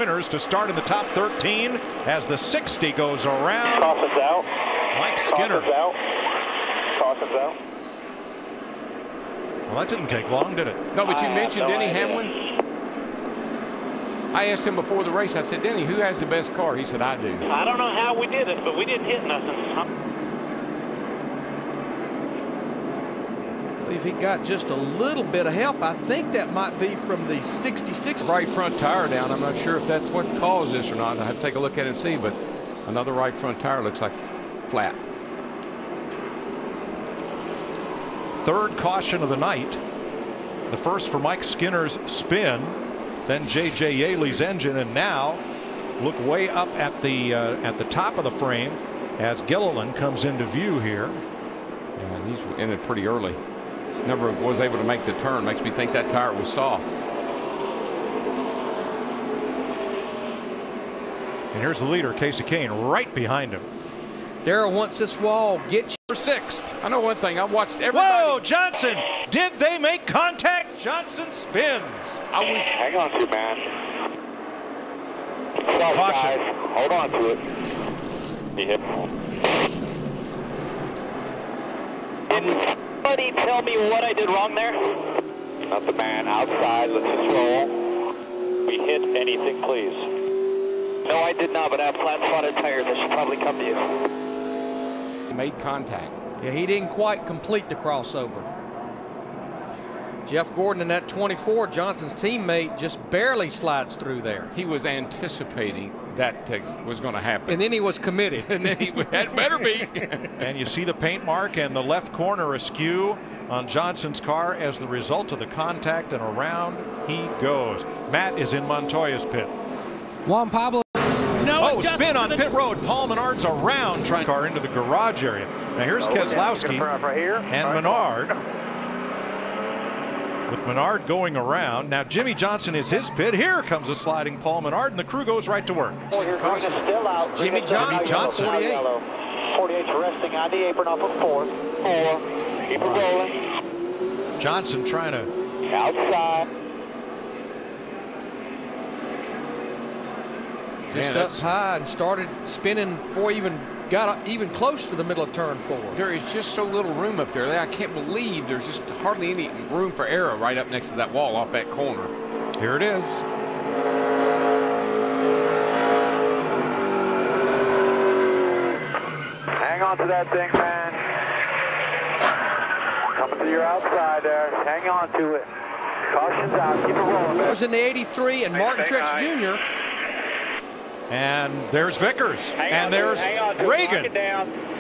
pointers to start in the top 13 as the 60 goes around. Caution's out. Mike Skinner. Caution's out. Caution's out. Well, that didn't take long, did it? No, but you mentioned Denny Hamlin. I asked him before the race, I said, Denny, who has the best car? He said, I do. I don't know how we did it, but we didn't hit nothing. If he got just a little bit of help, I think that might be from the 66. Right front tire down. I'm not sure if that's what caused this or not. I have to take a look at it and see, but another right front tire looks like flat. Third caution of the night. The first for Mike Skinner's spin, then J.J. Yaley's engine, and now look way up at the top of the frame as Gilliland comes into view here. Yeah, he's in it pretty early. Never was able to make the turn. Makes me think that tire was soft. And here's the leader, Casey Kane, right behind him. Darrell wants this wall. Get you for sixth. I know one thing. I watched everybody. Whoa, Johnson! Did they make contact? Johnson spins. Hang on to it, man. Sorry, Caution. guys. Hold on to it. He hit. Somebody tell me what I did wrong there? Not the man. Outside. Let's just roll. We hit anything, please. No, I did not, but I have flat spotted tires. I should probably come to you. Made contact. Yeah, he didn't quite complete the crossover. Jeff Gordon in that 24, Johnson's teammate, just barely slides through there. He was anticipating that was going to happen. And then he was committed. And then he had better be. And you see the paint mark and the left corner askew on Johnson's car as the result of the contact, and around he goes. Matt is in Montoya's pit. Juan Pablo. Oh, spin on pit road. Paul Menard's around trying to car into the garage area. Now here's Keselowski and Menard. With Menard going around. Now Jimmie Johnson is his pit. Here comes a sliding Paul Menard, and the crew goes right to work. Still out. Jimmie Johnson, 48. 48's resting on the apron off of 4. 4. Keep it rolling. Johnson trying to. Outside. Just up high and started spinning before he even got even close to the middle of turn 4. There is just so little room up there. I can't believe there's just hardly any room for error right up next to that wall off that corner. Here it is. Hang on to that thing, man. Coming to your outside there. Hang on to it. Caution's out. Keep it rolling, man. Was in the 83 and Martin Truex Jr. And there's Vickers. And there's Regan.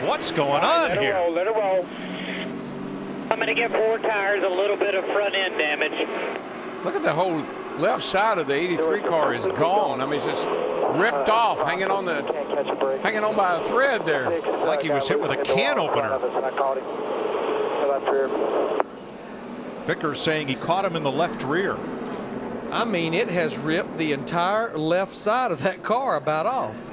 What's going on here? Let it roll. I'm going to get 4 tires, a little bit of front end damage. Look at the whole left side of the 83 car is gone. I mean, it's just ripped off, hanging on by a thread there. Like he was hit with a can opener. Vickers saying he caught him in the left rear. I mean, it has ripped the entire left side of that car about off.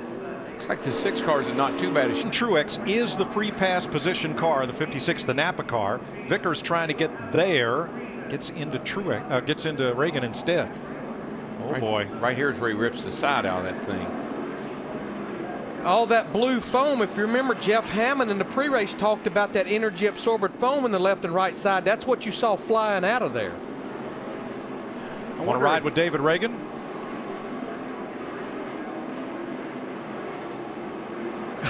Looks like the 6 cars are not too bad. Truex is the free pass position car, the 56, the Napa car. Vickers trying to get there, gets into Truex, gets into Regan instead. Oh boy! Right here is where he rips the side out of that thing. All that blue foam. If you remember, Jeff Hammond in the pre-race talked about that energy absorbent foam in the left and right side. That's what you saw flying out of there. Want to ride with David Regan?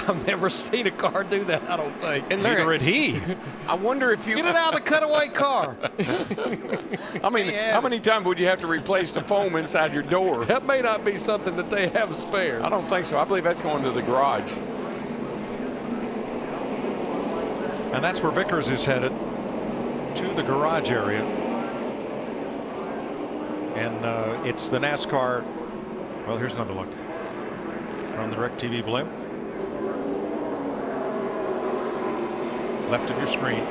I've never seen a car do that, I don't think. And neither had he. I wonder if you get it out of the cutaway car. I mean, how many times would you have to replace the foam inside your door? That may not be something that they have spare. I don't think so. I believe that's going to the garage. And that's where Vickers is headed, to the garage area. And it's the NASCAR. Well, here's another look from the DirecTV blimp. Left of your screen.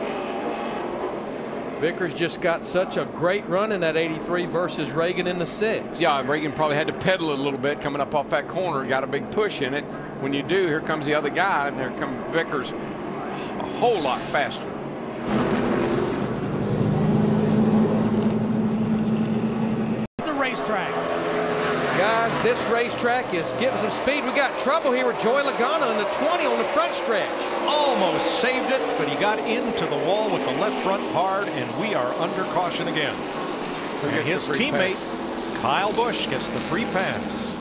Vickers just got such a great run in that 83 versus Regan in the 6. Yeah, Regan probably had to pedal it a little bit coming up off that corner. Got a big push in it. When you do, here comes the other guy, and there comes Vickers a whole lot faster. Racetrack. Guys, this racetrack is getting some speed. We got trouble here with Joey Logano in the 20 on the front stretch. Almost saved it, but he got into the wall with the left front hard, and we are under caution again. And his teammate, Kyle Busch, gets the free pass.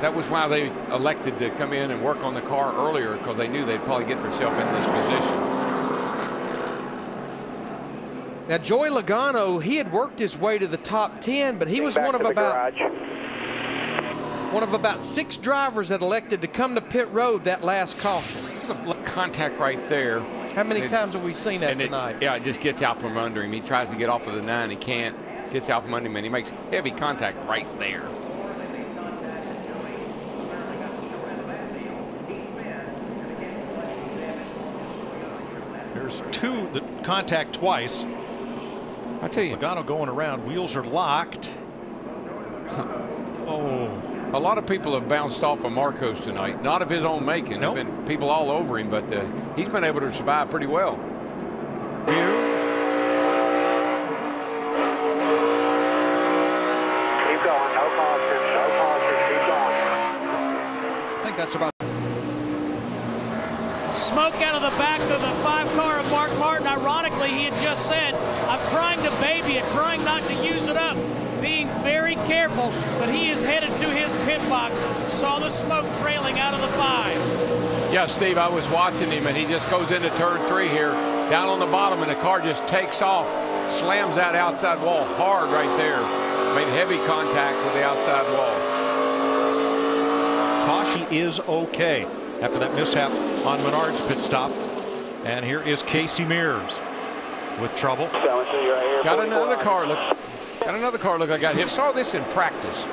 That was why they elected to come in and work on the car earlier, because they knew they'd probably get themselves in this position. Now, Joey Logano, he had worked his way to the top 10, but he was one of about 6 drivers that elected to come to pit road that last caution. Contact right there. How many times have we seen that tonight? Yeah, it just gets out from under him. He tries to get off of the 9, he can't. Gets out from under him, and he makes heavy contact right there. There's 2 that contact twice. I tell you, Logano going around, wheels are locked. Oh. A lot of people have bounced off of Marcos tonight, not of his own making. Nope. There have been people all over him, but he's been able to survive pretty well. View. Keep going, no caution, keep going. I think that's about. Smoke out of the back of the 5-car of Mark Martin. Ironically, he had just said, I'm trying to baby it, trying not to use it up, being very careful, but he is headed to his pit box. Saw the smoke trailing out of the 5. Yeah, Steve, I was watching him, and he just goes into turn 3 here, down on the bottom, and the car just takes off, slams that outside wall hard right there. Made heavy contact with the outside wall. Toshi is okay after that mishap on Menard's pit stop. And here is Casey Mears with trouble. Got another car. Look like got hit. Saw this in practice.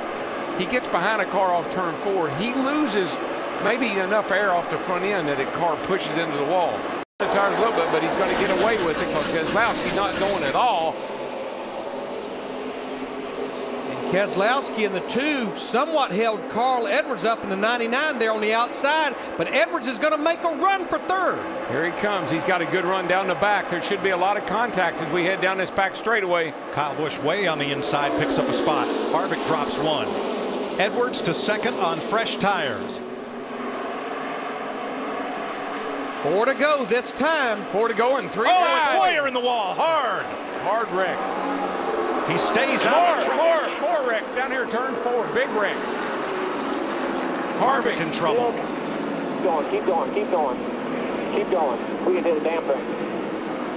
He gets behind a car off turn 4. He loses maybe enough air off the front end that the car pushes into the wall. The tires a little bit, but he's going to get away with it because Keselowski's not going at all. Keselowski in the 2 somewhat held Carl Edwards up in the 99 there on the outside, but Edwards is going to make a run for 3rd. Here he comes. He's got a good run down the back. There should be a lot of contact as we head down this back straightaway. Kyle Busch way on the inside picks up a spot. Harvick drops 1. Edwards to 2nd on fresh tires. 4 to go this time. 4 to go and 3 Oh, wide. it's Boyer in the wall. Hard wreck. He stays out. More wrecks down here, turn 4, big wreck. Harvick in trouble. Keep going. We can do the damn thing.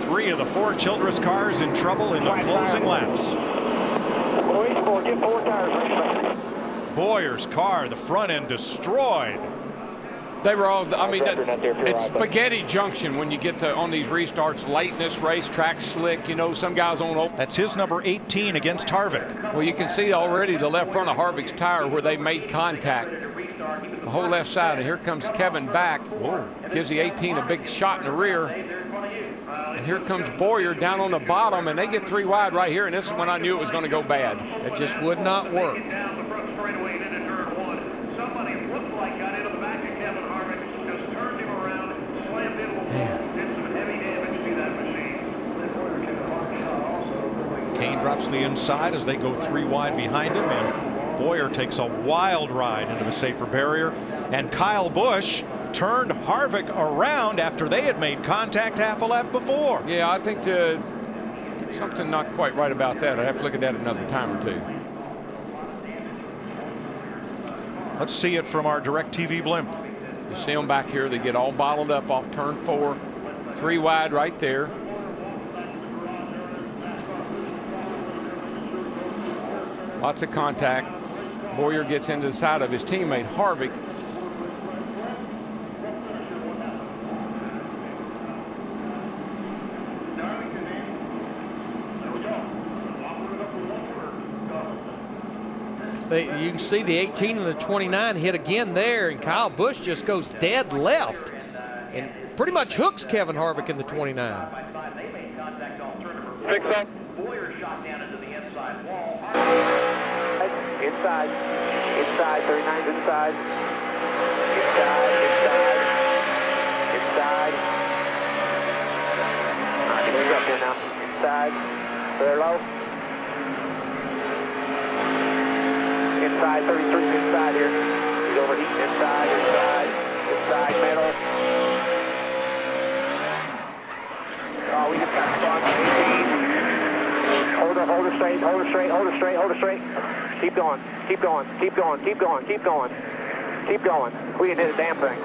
3 of the 4 Childress cars in trouble in the closing laps. Get 4 tires. Boyer's car, the front end destroyed. They were all, I mean, it's spaghetti junction when you get on these restarts late in this race, track slick, you know, some guys on. That's his number 18 against Harvick. Well, you can see already the left front of Harvick's tire where they made contact. The whole left side, and here comes Kevin back. Whoa. Gives the 18 a big shot in the rear. And here comes Boyer down on the bottom, and they get 3 wide right here, and this is when I knew it was going to go bad. It just would not work. Kane drops the inside as they go 3 wide behind him, and Boyer takes a wild ride into the safer barrier. And Kyle Busch turned Harvick around after they had made contact half a lap before. Yeah, I think something not quite right about that. I'd have to look at that another time or 2. Let's see it from our DirecTV blimp. You see them back here. They get all bottled up off turn 4. 3 wide right there. Lots of contact. Boyer gets into the side of his teammate Harvick. You can see the 18 and the 29 hit again there, and Kyle Busch just goes dead left and pretty much hooks Kevin Harvick in the 29. Fix up. Boyer shot down into the inside wall. Inside, 39's inside. Inside. He's up here now. Inside. Very low. inside, 33 inside here. He's overheating inside, middle. Oh, we just got spun. 18. Hold her straight, hold her straight, hold her straight, hold her straight. Keep going, keep going, keep going, keep going, keep going. Keep going. We didn't hit a damn thing.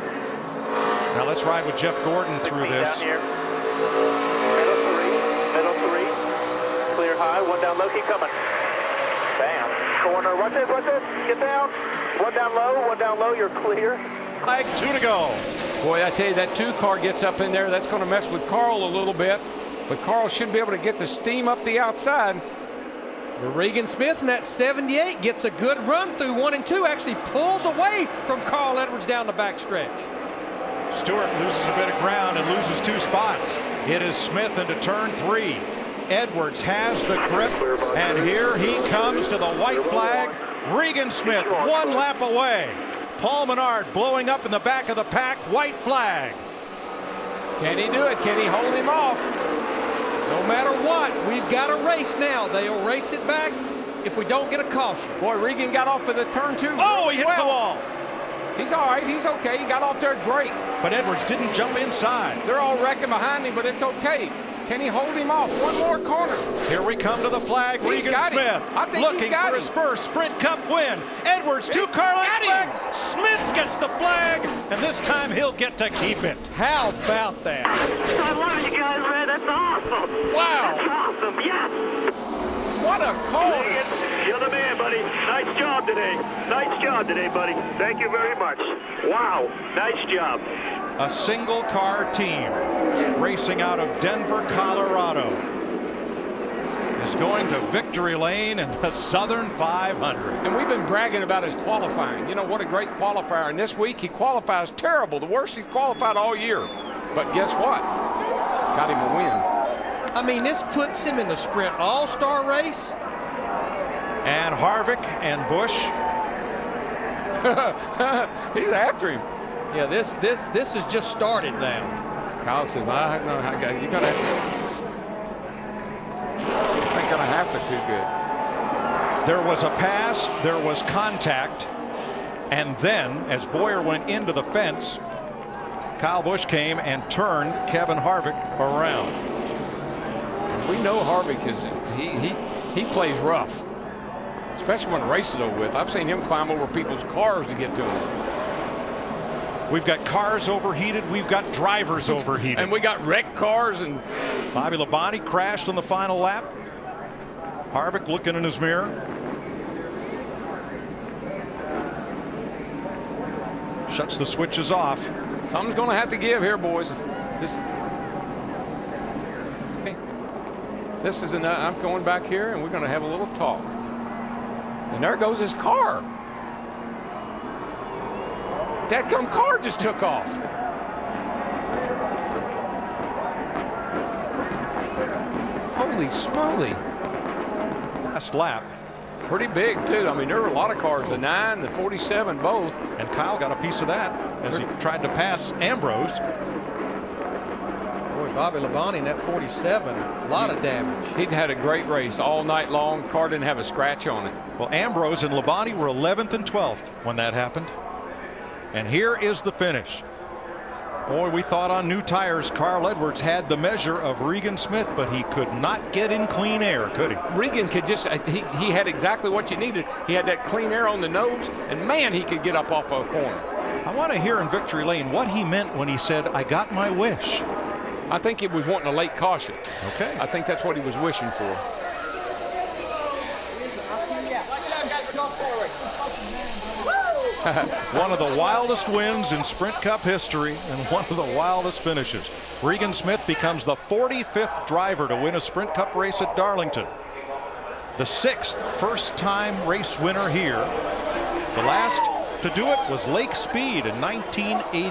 Now let's ride with Jeff Gordon through this. Down here. Middle three. Clear high, one down low, keep coming. Bam. Corner, watch this, get down. One down low, you're clear. Flag 2 to go. Boy, I tell you, that 2 car gets up in there. That's going to mess with Carl a little bit. But Carl should be able to get the steam up the outside. Regan Smith in that 78 gets a good run through 1 and 2. Actually pulls away from Carl Edwards down the backstretch. Stewart loses a bit of ground and loses 2 spots. It is Smith into turn 3. Edwards has the grip, and here he comes to the white flag. Regan Smith 1 lap away. Paul Menard blowing up in the back of the pack. White flag. Can he do it? Can he hold him off? No matter what, we've got a race now. They'll race it back if we don't get a caution. Boy, Regan got off to the turn 2. Oh, he hits the wall. He's all right. He's okay. He got off there great. But Edwards didn't jump inside. They're all wrecking behind him, but it's okay. Can he hold him off? One more corner. Here we come to the flag. Regan Smith looking for his first Sprint Cup win. Edwards, 2 car lengths back. Smith gets the flag, and this time he'll get to keep it. How about that? I love you guys, man. That's awesome. Wow. That's awesome. Yes. What a call. You're the man, buddy. Nice job today. Nice job today, buddy. Thank you very much. Wow. Nice job. A single car team racing out of Denver, Colorado is going to victory lane in the Southern 500. And we've been bragging about his qualifying. You know, what a great qualifier. And this week he qualifies terrible. The worst he's qualified all year. But guess what? Got him a win. I mean, this puts him in the Sprint All-Star race. And Harvick and Busch. He's after him. Yeah, this has just started now. Kyle says, you gotta have to. This ain't gonna happen too good. There was a pass, there was contact, and then as Boyer went into the fence, Kyle Busch came and turned Kevin Harvick around. We know Harvick is he plays rough, especially when the race is over with. I've seen him climb over people's cars to get to him. We've got cars overheated. We've got drivers overheated. And we got wrecked cars. And Bobby Labonte crashed on the final lap. Harvick looking in his mirror. Shuts the switches off. Something's going to have to give here, boys. This is enough. I'm going back here, and we're going to have a little talk. And there goes his car. That car just took off. Holy smoly. Last lap. Pretty big, too. I mean, there were a lot of cars, the 9, the 47, both. And Kyle got a piece of that as he tried to pass Ambrose. Boy, Bobby Labonte in that 47, a lot of damage. He'd had a great race all night long. Car didn't have a scratch on it. Well, Ambrose and Labonte were 11th and 12th when that happened. And here is the finish. Boy, we thought on new tires Carl Edwards had the measure of Regan Smith, but he could not get in clean air, could he? Regan could just, he had exactly what you needed. He had that clean air on the nose, and man, he could get up off a corner. I want to hear in victory lane what he meant when he said, I got my wish. I think he was wanting a late caution. Okay. I think that's what he was wishing for. One of the wildest wins in Sprint Cup history and one of the wildest finishes. Regan Smith becomes the 45th driver to win a Sprint Cup race at Darlington. The 6th first-time race winner here. The last to do it was Lake Speed in 1980.